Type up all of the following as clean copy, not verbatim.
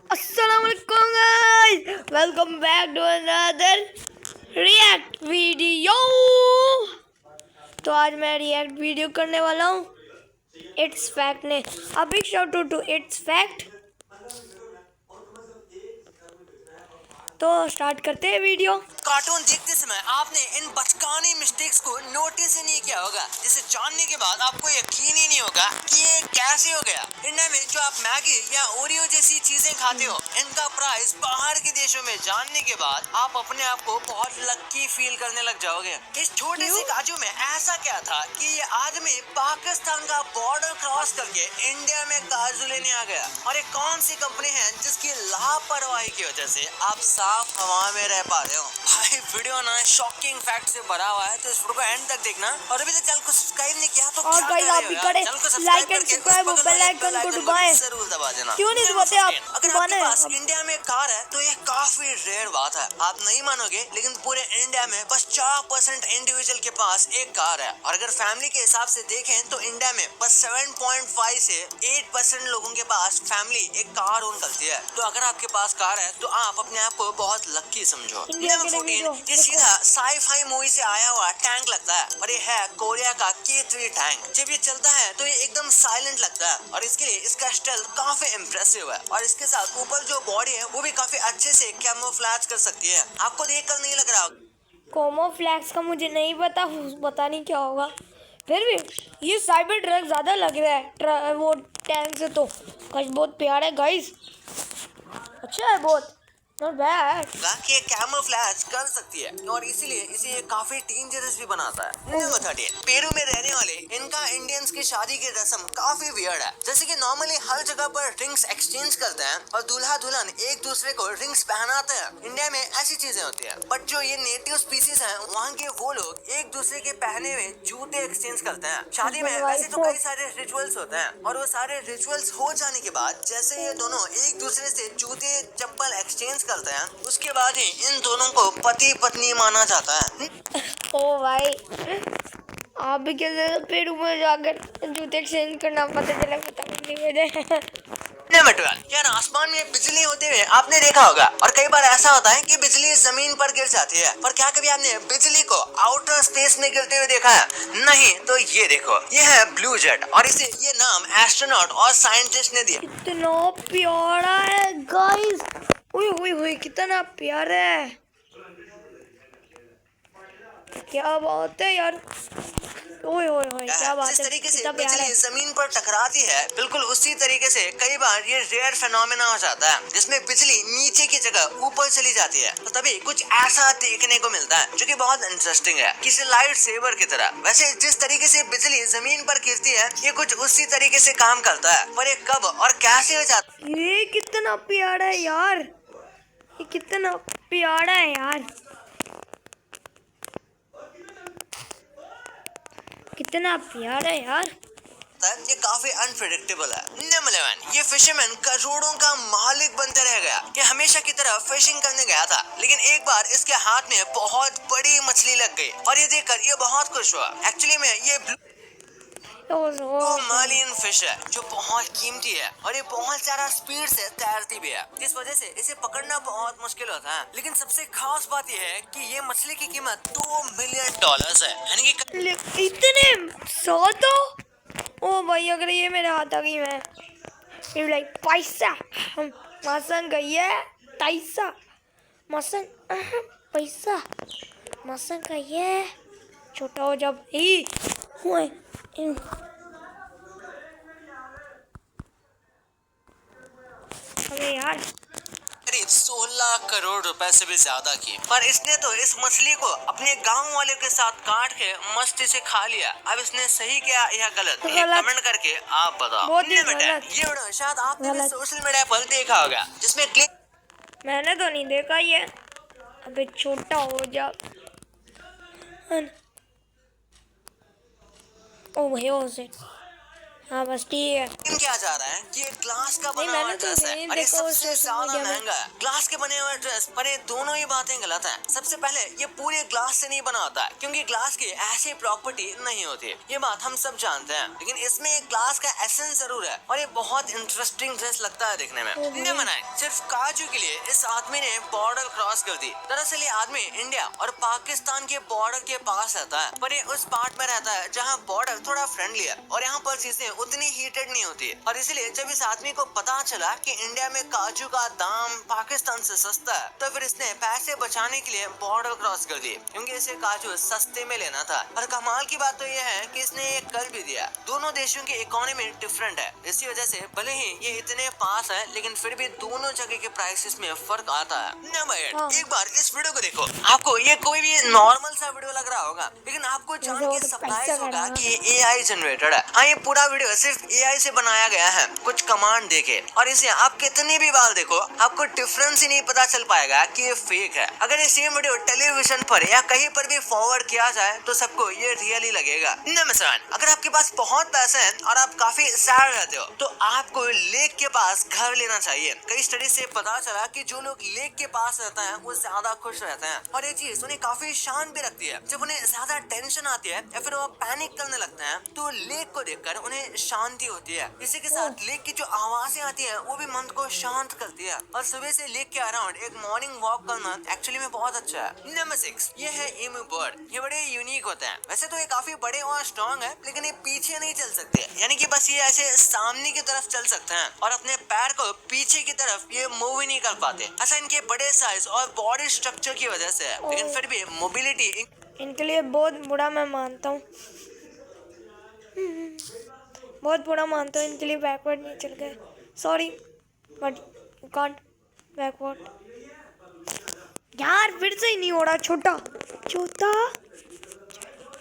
अस्सलामुअलैकुम guys, welcome back to another react video. तो आज मैं रिएक्ट वीडियो करने वाला हूँ इट्स फैक्ट ने। A big shout to it's fact. तो स्टार्ट करते हैं वीडियो। कार्टून देखते समय आपने इन बचकानी मिस्टेक्स को नोटिस ही नहीं किया होगा, जिसे जानने के बाद आपको यकीन ही नहीं होगा कि ये कैसे हो गया। इंडिया में जो आप मैगी या ओरियो जैसी चीजें खाते हो, इनका प्राइस बाहर के देशों में जानने के बाद आप अपने आप को बहुत लक्की फील करने लग जाओगे। इस छोटे से काजू में ऐसा क्या था कि ये आदमी पाकिस्तान का बॉर्डर क्रॉस करके इंडिया में काजू लेने आ गया। और ये कौन सी कंपनी है जिसकी लापरवाही की वजह से आप साफ हवा में रह पा रहे हो? भाई वीडियो ना शॉकिंग फैक्ट से भरा हुआ है, तो इस वीडियो को एंड तक देखना। और अभी तक चैनल को सब्सक्राइब नहीं किया तो और क्या गाइस कर आप रहे भी हो करें, यार? चैनल को लाइक एंड करके सब्सक्राइब और बेल आइकन को दबाएं। जरूर दबा देना। क्यों नहीं दबाते आप? अगर आपके पास इंडिया में कार है तो ये काफी रेयर बात है। आप नहीं मानोगे, लेकिन पूरे इंडिया में बस 4% इंडिविजुअल के पास एक कार है। और अगर फैमिली के हिसाब से देखें तो इंडिया में बस 7.5 से 8% लोगों के पास फैमिली एक कार ओन करती है। तो अगर आपके पास कार है तो आप अपने आप को बहुत लकी समझो। नंबर 14, ये सीधा साई-फाई मूवी से आया हुआ टैंक लगता है, और ये है कोरिया का K3 टैंक। जब ये चलता है तो ये एकदम साइलेंट लगता है, और इसके लिए इसका स्टेल्थ काफी इम्प्रेसिव है। और इसके साथ ऊपर जो बॉडी है वो भी काफी अच्छे से कैमोफ्लेज कर सकती है। आपको देखकर नहीं लग रहा? कैमोफ्लेक्स का मुझे नहीं पता नहीं क्या होगा। फिर भी ये साइबर ट्रक ज़्यादा लग रहा है वो टैंक से। तो कश बहुत प्यारा है गाइस, अच्छा है बहुत, नॉट बैड। ये कैमोफ्लेज कर सकती है, और इसीलिए इसे ये काफी डेंजरस भी बनाता है। नंबर 13, पेरू में रहने वाले इनका इंडियंस की शादी की रस्म काफी वियर्ड है। जैसे कि नॉर्मली हर जगह पर रिंग्स एक्सचेंज करते हैं और दूल्हा दुल्हन एक दूसरे को रिंग्स पहनाते हैं। इंडिया में ऐसी चीजें होती है, बट जो ये नेटिव स्पीसीज हैं वहाँ के वो लोग एक दूसरे के पहने हुए जूते एक्सचेंज करते हैं। शादी में वैसे तो कई सारे रिचुअल्स होते हैं, और वो सारे रिचुअल्स हो जाने के बाद जैसे ये दोनों एक दूसरे से जूते चप्पल एक्सचेंज करते हैं, उसके बाद ही इन दोनों को पति पत्नी माना जाता है। ओ भाई, आप भी कैसे पेरू में जाकर जूते एक्सचेंज करना पता चला, पता नहीं मुझे। नंबर 12, यार आसमान में बिजली होते हुए आपने देखा होगा, और कई बार ऐसा होता है कि बिजली जमीन पर गिर जाती है। पर क्या कभी आपने बिजली को आउटर स्पेस में गिरते हुए देखा है? नहीं। तो ये देखो, ये है ब्लू जेट, और इसे ये नाम एस्ट्रोनॉट और साइंटिस्ट ने दिया। कितना प्यारा है गाइस, ओए ओए ओए कितना प्यारा है, क्या बात है यार, ओए ओए ओए क्या बात है। जिस तरीके से बिजली जमीन पर टकराती है, बिल्कुल उसी तरीके से कई बार ये रेयर फिनोमेना हो जाता है, जिसमें बिजली नीचे की जगह ऊपर चली जाती है। तो तभी कुछ ऐसा देखने को मिलता है जो कि बहुत इंटरेस्टिंग है, किसी लाइट सेवर की तरह। वैसे जिस तरीके से बिजली जमीन पर गिरती है, ये कुछ उसी तरीके से काम करता है, पर ये कब और कैसे हो जाता है? ये कितना प्यारा है यार, ये कितना प्यारा है यार, कितना प्यारा है यार। ये काफी अनप्रेडिक्टेबल है। नंबर 11, ये फिशरमैन करोड़ों का मालिक बनते रह गया। ये हमेशा की तरह फिशिंग करने गया था, लेकिन एक बार इसके हाथ में बहुत बड़ी मछली लग गई, और ये देखकर ये बहुत खुश हुआ। एक्चुअली में ये मालियन फिश है जो बहुत कीमती है, और ये बहुत ज्यादा स्पीड से तैरती भी है, जिस वजह से इसे पकड़ना बहुत मुश्किल होता है। लेकिन सबसे खास बात यह है कि ये मछली की कीमत $2 मिलियन है, यानी कि इतने सौ। ओ भाई अगर ये मेरे हाथ आ गई, मैं लाइक पैसा मसन गई है, पैसा मसन पैसा मसन गई है, छोटा हो जब ही हुए। अबे यार, करीब 16 करोड़ रुपए से भी ज्यादा की। पर इसने तो इस मछली को अपने गांव वाले के साथ काट के मस्ती से खा लिया। अब इसने सही किया या गलत, कमेंट करके आप बताओ। ये वीडियो शायद आपने भी सोशल मीडिया पर देखा होगा, जिसमें मैंने तो नहीं देखा ये। अबे छोटा हो जा। ओ भाई ओ से हाँ बस ठीक है। लेकिन क्या जा रहा है कि ये ग्लास का नहीं, बना हुआ मैंने तो ड्रेस है नहीं और ये देखा उस सबसे सोशल ज्यादा मीडिया में। महंगा है। ग्लास के बने हुए ड्रेस पर ये दोनों ही बातें गलत हैं। सबसे पहले ये पूरे ग्लास से नहीं बना होता है, क्योंकि ग्लास की ऐसी प्रॉपर्टी नहीं होती, ये बात हम सब जानते हैं। लेकिन इसमें एक ग्लास का एसेंस जरूर है और ये बहुत इंटरेस्टिंग ड्रेस लगता है दिखने में। इंडिया बनाए सिर्फ काजू के लिए इस आदमी ने बॉर्डर क्रॉस कर दी। दरअसल ये आदमी इंडिया और पाकिस्तान के बॉर्डर के पास रहता है, पर ये उस पार्ट में रहता है जहाँ बॉर्डर थोड़ा फ्रेंडली है और यहाँ पर चीजें उतनी हीटेड नहीं होती। और इसलिए जब इस आदमी को पता चला कि इंडिया में काजू का दाम पाकिस्तान से सस्ता है, तो फिर इसने पैसे बचाने के लिए बॉर्डर क्रॉस कर दी, क्योंकि इसे काजू सस्ते में लेना था। और कमाल की बात तो यह है कि इसने ये कर भी दिया। दोनों देशों की इकोनॉमी डिफरेंट है, इसी वजह से भले ही ये इतने पास है, लेकिन फिर भी दोनों जगह के प्राइसेस में फर्क आता है। एक बार इस वीडियो को देखो, आपको ये कोई भी नॉर्मल सा वीडियो लग रहा होगा, लेकिन आपको जान के सरप्राइज होगा कि ये AI जनरेटेड है। हाँ, ये पूरा वीडियो सिर्फ AI से बनाया गया है, कुछ कमांड देके। और इसे आप कितने भी बार देखो, आपको डिफरेंस ही नहीं पता चल पाएगा कि ये फेक है। अगर ये सेम वीडियो टेलीविजन पर या कहीं पर भी फॉरवर्ड किया जाए तो सबको ये रियली लगेगा। नमस्कार, अगर आपके पास बहुत पैसे हैं और आप काफी सैड रहते हो, तो आपको लेक के पास घर लेना चाहिए। कई स्टडी से पता चला कि जो लोग लेक के पास रहते हैं वो ज्यादा खुश रहते हैं, और ये चीज उन्हें काफी शांत भी रखती है। जब उन्हें ज्यादा टेंशन आती है या फिर वो पैनिक करने लगते हैं, तो लेक को देखकर उन्हें शांति होती है। इसी के साथ लेक की जो आवाजें आती है वो भी मन को शांत करती है। और सुबह से लेक के अराउंड एक मॉर्निंग वॉक करना एक्चुअली में बहुत अच्छा है। नंबर 6, ये है emu बर्ड। ये बड़े यूनिक होते हैं। वैसे तो ये काफी बड़े और स्ट्रॉन्ग है, लेकिन ये पीछे नहीं चल सकते, यानी कि बस ये ऐसे सामने की तरफ चल सकते हैं और अपने पैर को पीछे की तरफ ये मूव ही नहीं कर पाते। ऐसा इनके बड़े साइज और बॉडी स्ट्रक्चर की वजह से है, लेकिन फिर भी मोबिलिटी इनके लिए बहुत बुरा मैं मानता हूँ, बहुत बुरा मानता हूँ। इनके लिए बैकवर्ड नहीं चल गए, sorry but you can't backward. यार फिर से ही नहीं हो रहा। छोटा छोटा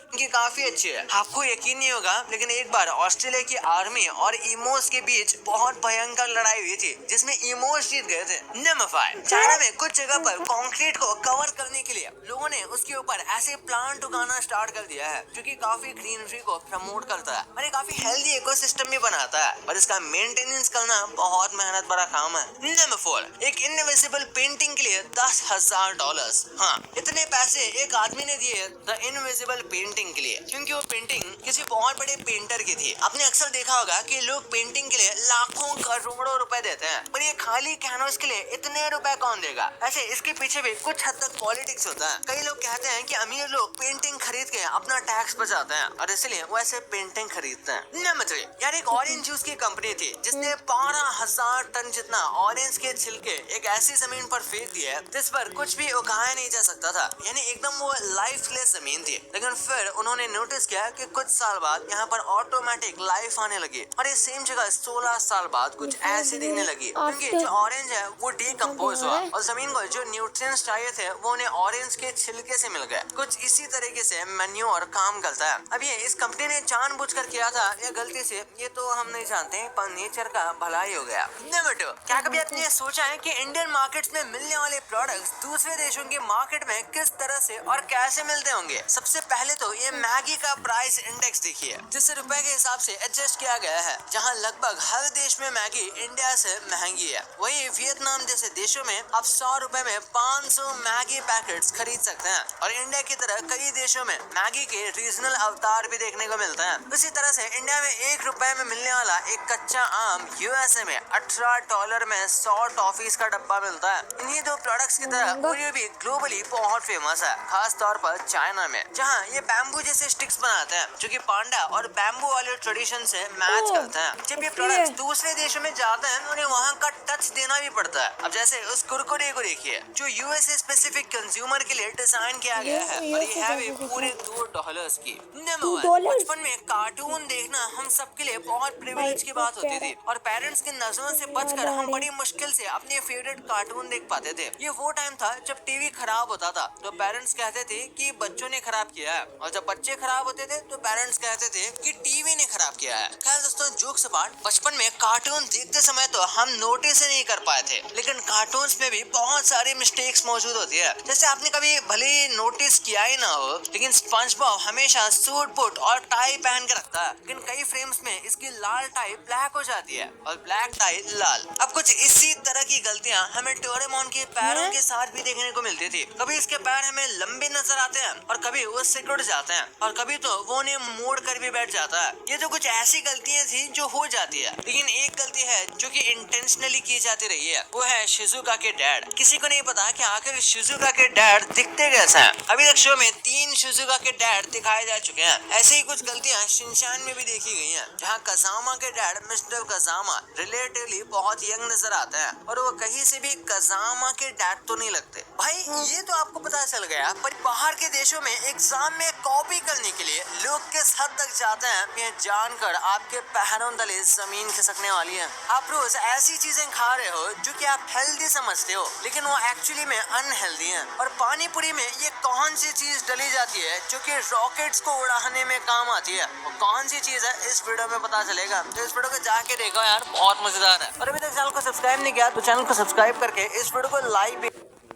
इनकी काफी अच्छी है। आपको यकीन नहीं होगा, लेकिन एक बार ऑस्ट्रेलिया की आर्मी और इमोस के बीच बहुत भयंकर लड़ाई हुई थी, जिसमें इमोस जीत गए थे। नंबर 5, चाइना में कुछ जगह पर कंक्रीट को कवर करने के लिए लोगों ने उसके ऊपर ऐसे प्लांट उगाना स्टार्ट कर दिया है, जो कि काफी ग्रीनरी को प्रमोट करता है और ये काफी हेल्दी इकोसिस्टम भी बनाता है, और इसका मेंटेनेंस करना बहुत मेहनत भरा काम है। नंबर 4, एक इनविजिबल पेंटिंग के लिए $10,000। हाँ, इतने पैसे एक आदमी ने दिए द इनविजिबल पेंटिंग के लिए, क्योंकि वो पेंटिंग किसी बहुत बड़े पेंटर की थी। आपने अक्सर देखा होगा कि लोग पेंटिंग के लिए लाखों करोड़ों रुपए देते हैं, पर ये खाली कैनवस के लिए इतने रुपए कौन देगा। ऐसे इसके पीछे भी कुछ हद तक पॉलिटिक्स होता है। कई लोग कहते हैं कि अमीर लोग पेंटिंग खरीद के अपना टैक्स बचाते हैं, और इसलिए वो ऐसे पेंटिंग खरीदते हैं। नंबर 3, यार एक ऑरेंज जूस की कंपनी थी जिसने 12,000 टन जितना ऑरेंज के छिलके एक ऐसी जमीन पर फेंक दिए जिस पर कुछ भी उगाया नहीं जा सकता था, यानी एकदम वो लाइफलेस जमीन थी। लेकिन फिर उन्होंने नोटिस किया कि कुछ साल बाद यहाँ पर ऑटोमेटिक लाइफ आने लगी, और ये सेम जगह 16 साल बाद कुछ ऐसी दिखने लगी, क्योंकि जो ऑरेंज है वो डीकम्पोज हुआ और जमीन को जो न्यूट्रिएंट्स चाहिए थे वो उन्हें ऑरेंज के छिलके से मिल गए। कुछ इसी तरीके से मैन्योर काम करता है। अब ये इस कंपनी ने जानबूझकर किया था या गलती से, ये तो हम नहीं जानते, पर नेचर का भलाई हो गया। नंबर 2, क्या कभी आपने सोचा है कि इंडियन मार्केट्स में मिलने वाले प्रोडक्ट्स दूसरे देशों के मार्केट में किस तरह से और कैसे मिलते होंगे? सबसे पहले तो ये मैगी का प्राइस इंडेक्स देखिए, जिसे रुपए के हिसाब से एडजस्ट किया गया है। जहां लगभग हर देश में मैगी इंडिया से महंगी है, वहीं वियतनाम जैसे देशों में आप 100 रुपए में 500 मैगी पैकेट्स खरीद सकते हैं, और इंडिया की तरह कई देशों में मैगी के रीजनल अवतार भी देखने को मिलते हैं। उसी तरह से इंडिया में 1 रुपए में मिलने वाला एक कच्चा आम यूएसए में $18 में 100 टॉफीज का डब्बा मिलता है। इन्हीं दो प्रोडक्ट्स की तरह ओरियो भी ग्लोबली बहुत फेमस है, खास तौर पर चाइना में, जहाँ ये बैम्बू जैसे स्टिक्स बनाते हैं जो कि पांडा और बैम्बू वाले ट्रेडिशन से मैच करते हैं। जब ये प्रोडक्ट्स दूसरे देशों में जाते हैं उन्हें वहाँ का टच देना भी पड़ता है। अब जैसे उस कुरकुरे को देखिए, जो यूएसए स्पेसिफिक कंज्यूमर के लिए डिजाइन किया गया है, और ये है भी पूरे $2 की। बचपन में कार्टून देखना हम सबके लिए बहुत प्रिविलेज की बात होती थी, और पेरेंट्स की नजरों से बचकर हम बड़ी मुश्किल से अपने फेवरेट कार्टून देख पाते थे। ये वो टाइम था जब टीवी खराब होता था तो पेरेंट्स कहते थे कि बच्चों ने खराब किया है, और जब जब बच्चे खराब होते थे तो पेरेंट्स कहते थे कि टीवी ने खराब किया है। खैर दोस्तों, जोक्स अपार्ट, बचपन में कार्टून देखते समय तो हम नोटिस ही नहीं कर पाए थे, लेकिन कार्टून्स में भी बहुत सारी मिस्टेक्स मौजूद होती है। जैसे आपने कभी भले ही नोटिस किया ही ना हो, लेकिन स्पंज बॉब हमेशा सूट बूट और टाई पहन के रखता है, लेकिन कई फ्रेम्स में इसकी लाल टाई ब्लैक हो जाती है और ब्लैक टाई लाल। अब कुछ इसी तरह की गलतियां हमें डोरेमोन के पैरों के साथ भी देखने को मिलती थी। कभी इसके पैर हमें लंबे नजर आते हैं और कभी वो सिकुड़ जाते हैं और कभी तो वो उन्हें मोड़ कर भी बैठ जाता है। ये तो कुछ ऐसी गलतियां थी जो हो जाती है, लेकिन एक गलती है जो कि इंटेंशनली की जाती रही है, वो है शिजुका के डैड। किसी को नहीं पता कि आखिर शिजुका के डैड दिखते कैसे हैं। अभी तक शो में 3 शिजुका के डैड दिखाए जा चुके हैं। ऐसे ही कुछ गलतियां शिनचैन में भी देखी गई हैं, जहां कज़ामा के डैड मिस्टर कज़ामा रिलेटिवली बहुत यंग नजर आते हैं और वो कहीं से भी कज़ामा के डैड तो नहीं लगते। भाई ये तो आपको पता चल गया, पर बाहर के देशों में एग्जाम में कॉपी करने के लिए लोग किस हद तक जाते हैं, ये जानकर आपके पैरों तले जमीन खिसकने वाली है। आप रोज ऐसी चीजें खा रहे हो जो कि आप हेल्दी समझते हो, लेकिन वो एक्चुअली में अनहेल्दी है। और पानी पूरी में ये कौन सी चीज डली जाती है जो कि रॉकेट्स को उड़ाने में काम आती है, वो कौन सी चीज है इस वीडियो में पता चलेगा। तो इस वीडियो को जाके देखो यार, बहुत मजेदार है। और अभी तक चैनल को सब्सक्राइब नहीं किया तो चैनल को सब्सक्राइब करके इस वीडियो को लाइक भी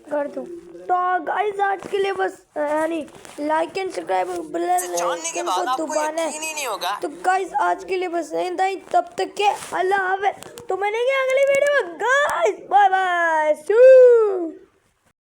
कर दूं। तो गाइस आज के लिए बस यानी लाइक एंड सब्सक्राइब जानने के बाद आपको यकीन ही नहीं होगा। तो गाइस आज के लिए बस नहीं था, तब तक के अल्लाह हाफ़िज़। तो मैंने क्या अगली वीडियो में गाइस बाय बाय।